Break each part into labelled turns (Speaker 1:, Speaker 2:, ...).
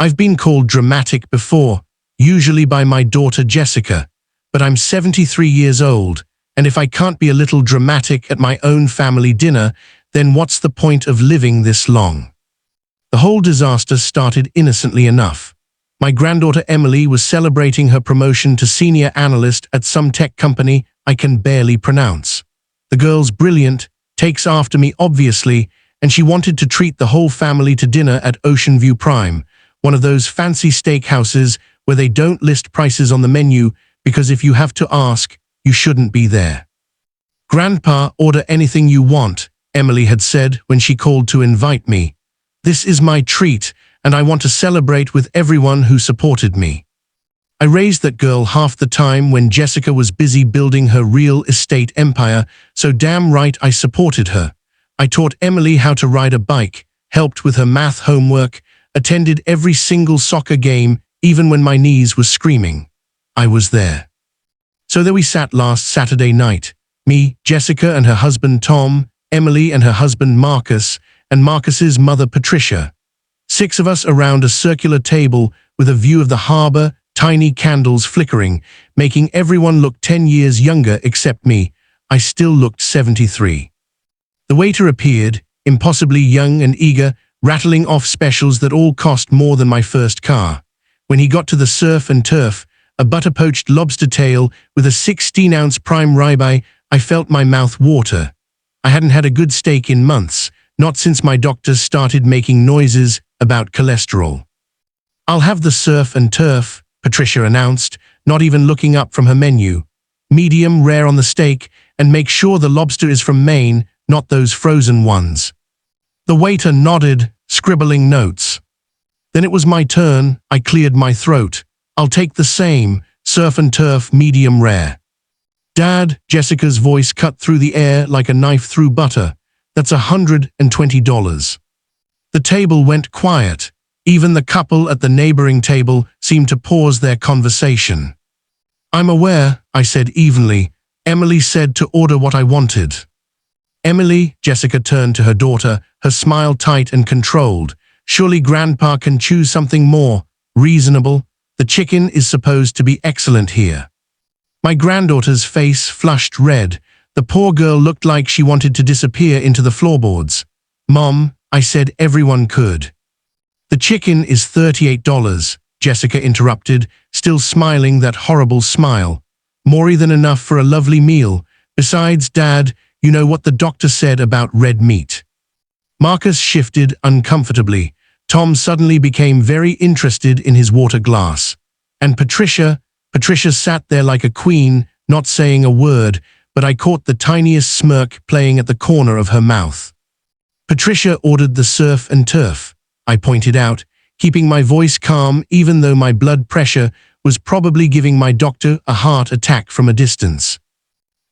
Speaker 1: I've been called dramatic before, usually by my daughter Jessica, but I'm 73 years old, and if I can't be a little dramatic at my own family dinner, then what's the point of living this long? The whole disaster started innocently enough. My granddaughter Emily was celebrating her promotion to senior analyst at some tech company I can barely pronounce. The girl's brilliant, takes after me obviously, and she wanted to treat the whole family to dinner at Ocean View Prime, one of those fancy steakhouses where they don't list prices on the menu because if you have to ask, you shouldn't be there. "Grandpa, order anything you want," Emily had said when she called to invite me. "This is my treat, and I want to celebrate with everyone who supported me." I raised that girl half the time when Jessica was busy building her real estate empire, so damn right I supported her. I taught Emily how to ride a bike, helped with her math homework, attended every single soccer game, even when my knees were screaming. I was there. So there we sat last Saturday night. Me, Jessica and her husband Tom, Emily and her husband Marcus, and Marcus's mother Patricia. 6 of us around a circular table with a view of the harbor, tiny candles flickering, making everyone look 10 years younger except me. I still looked 73. The waiter appeared, impossibly young and eager, rattling off specials that all cost more than my first car. When he got to the surf and turf, a butter-poached lobster tail with a 16-ounce prime ribeye, I felt my mouth water. I hadn't had a good steak in months, not since my doctors started making noises about cholesterol. "I'll have the surf and turf," Patricia announced, not even looking up from her menu. "Medium rare on the steak, and make sure the lobster is from Maine, not those frozen ones." The waiter nodded, scribbling notes. Then it was my turn. I cleared my throat. "I'll take the same, surf and turf medium rare." "Dad," Jessica's voice cut through the air like a knife through butter, "that's $120. The table went quiet. Even the couple at the neighboring table seemed to pause their conversation. "I'm aware," I said evenly. "Emily said to order what I wanted." "Emily," Jessica turned to her daughter, her smile tight and controlled. "Surely Grandpa can choose something more reasonable. The chicken is supposed to be excellent here." My granddaughter's face flushed red. The poor girl looked like she wanted to disappear into the floorboards. "Mom," I said, "everyone could." "The chicken is $38, Jessica interrupted, still smiling that horrible smile. "More than enough for a lovely meal. Besides, Dad, you know what the doctor said about red meat." Marcus shifted uncomfortably. Tom suddenly became very interested in his water glass. And Patricia sat there like a queen, not saying a word, but I caught the tiniest smirk playing at the corner of her mouth. "Patricia ordered the surf and turf," I pointed out, keeping my voice calm even though my blood pressure was probably giving my doctor a heart attack from a distance.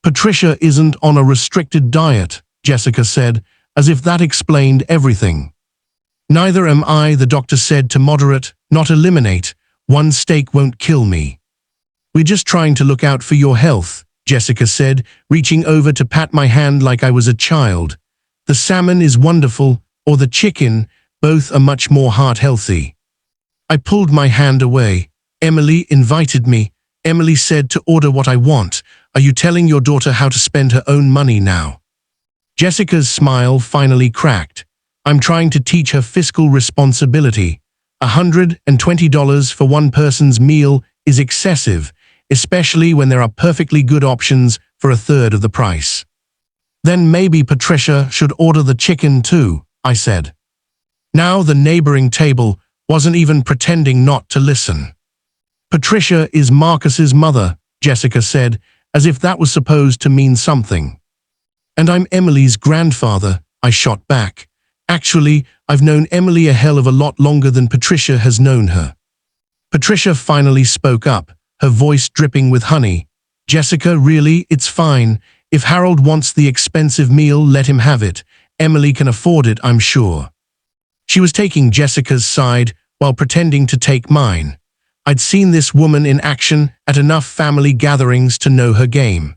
Speaker 1: "Patricia isn't on a restricted diet," Jessica said, as if that explained everything. "Neither am I," the doctor said, "to moderate, not eliminate. One steak won't kill me." "We're just trying to look out for your health," Jessica said, reaching over to pat my hand like I was a child. "The salmon is wonderful, or the chicken, both are much more heart-healthy." I pulled my hand away. "Emily invited me. Emily said to order what I want. Are you telling your daughter how to spend her own money now?" Jessica's smile finally cracked. "I'm trying to teach her fiscal responsibility. $120 for one person's meal is excessive, especially when there are perfectly good options for a third of the price." "Then maybe Patricia should order the chicken too," I said. Now the neighboring table wasn't even pretending not to listen. "Patricia is Marcus's mother," Jessica said, as if that was supposed to mean something. "And I'm Emily's grandfather," I shot back. "Actually, I've known Emily a hell of a lot longer than Patricia has known her." Patricia finally spoke up, her voice dripping with honey. "Jessica, really, it's fine. If Harold wants the expensive meal, let him have it. Emily can afford it, I'm sure." She was taking Jessica's side while pretending to take mine. I'd seen this woman in action at enough family gatherings to know her game.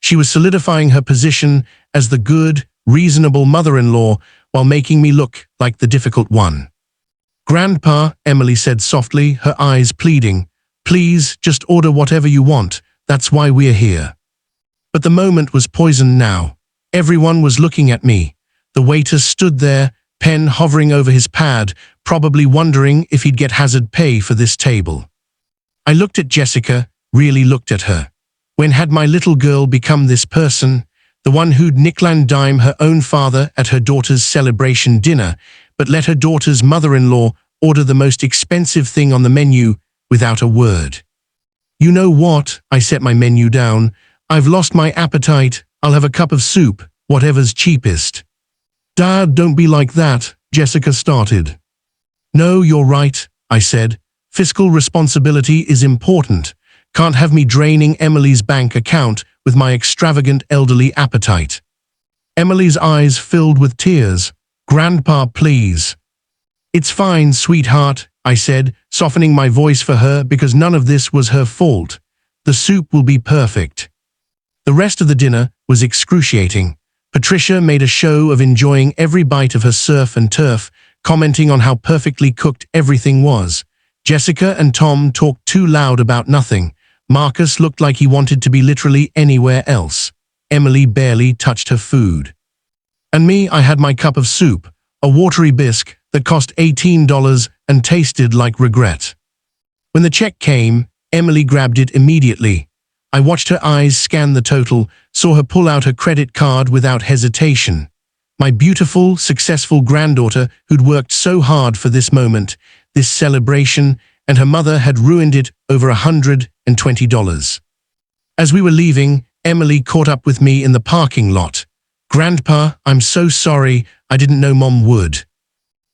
Speaker 1: She was solidifying her position as the good, reasonable mother-in-law while making me look like the difficult one. Grandpa, Emily said softly, her eyes pleading. Please, just order whatever you want. That's why we're here. But the moment was poisoned now. Everyone was looking at me. The waiter stood there, pen hovering over his pad, probably wondering if he'd get hazard pay for this table. I looked at Jessica, really looked at her. When had my little girl become this person? The one who'd nickel and dime her own father at her daughter's celebration dinner, but let her daughter's mother-in-law order the most expensive thing on the menu without a word. You know what? I set my menu down. I've lost my appetite. I'll have a cup of soup, whatever's cheapest. Dad, don't be like that, Jessica started. No, you're right, I said. Fiscal responsibility is important. Can't have me draining Emily's bank account with my extravagant elderly appetite. Emily's eyes filled with tears. Grandpa, please. It's fine, sweetheart, I said, softening my voice for her because none of this was her fault. The soup will be perfect. The rest of the dinner was excruciating. Patricia made a show of enjoying every bite of her surf and turf, commenting on how perfectly cooked everything was. Jessica and Tom talked too loud about nothing. Marcus looked like he wanted to be literally anywhere else. Emily barely touched her food. And me, I had my cup of soup, a watery bisque that cost $18 and tasted like regret. When the check came, Emily grabbed it immediately. I watched her eyes scan the total, saw her pull out her credit card without hesitation. My beautiful, successful granddaughter who'd worked so hard for this moment, this celebration, and her mother had ruined it over $120. As we were leaving, Emily caught up with me in the parking lot. Grandpa, I'm so sorry, I didn't know Mom would.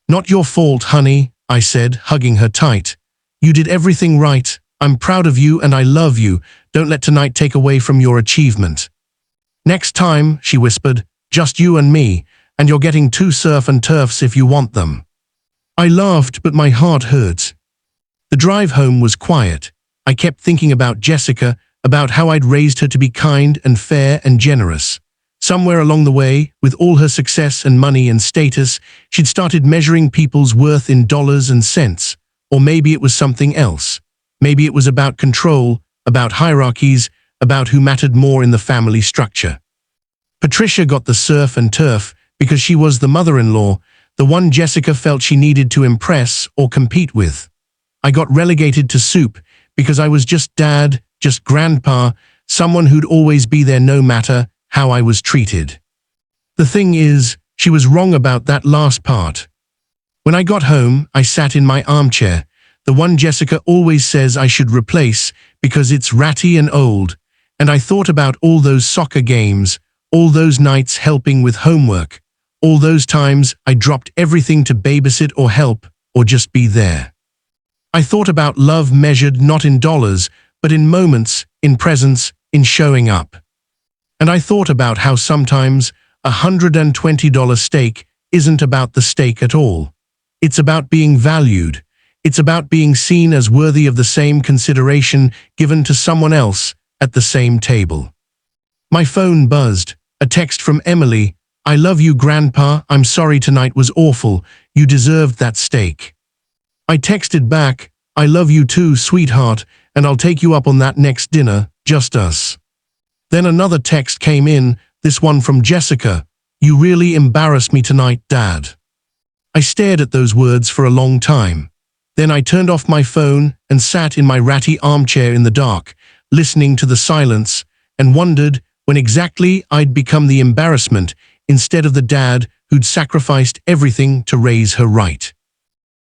Speaker 1: Not your fault, honey, I said, hugging her tight. You did everything right. I'm proud of you and I love you. Don't let tonight take away from your achievement. Next time, she whispered, just you and me, and you're getting 2 surf and turfs if you want them. I laughed, but my heart hurt. The drive home was quiet. I kept thinking about Jessica, about how I'd raised her to be kind and fair and generous. Somewhere along the way, with all her success and money and status, she'd started measuring people's worth in dollars and cents. Or maybe it was something else. Maybe it was about control, about hierarchies, about who mattered more in the family structure. Patricia got the surf and turf because she was the mother-in-law, the one Jessica felt she needed to impress or compete with. I got relegated to soup because I was just dad, just grandpa, someone who'd always be there no matter how I was treated. The thing is, she was wrong about that last part. When I got home, I sat in my armchair, the one Jessica always says I should replace because it's ratty and old, and I thought about all those soccer games, all those nights helping with homework, all those times I dropped everything to babysit or help or just be there. I thought about love measured not in dollars, but in moments, in presence, in showing up. And I thought about how sometimes $120 steak isn't about the steak at all. It's about being valued. It's about being seen as worthy of the same consideration given to someone else at the same table. My phone buzzed. A text from Emily. I love you, Grandpa. I'm sorry tonight was awful. You deserved that steak. I texted back, I love you too, sweetheart, and I'll take you up on that next dinner, just us. Then another text came in, this one from Jessica. You really embarrassed me tonight, Dad. I stared at those words for a long time. Then I turned off my phone and sat in my ratty armchair in the dark, listening to the silence, and wondered when exactly I'd become the embarrassment instead of the dad who'd sacrificed everything to raise her right.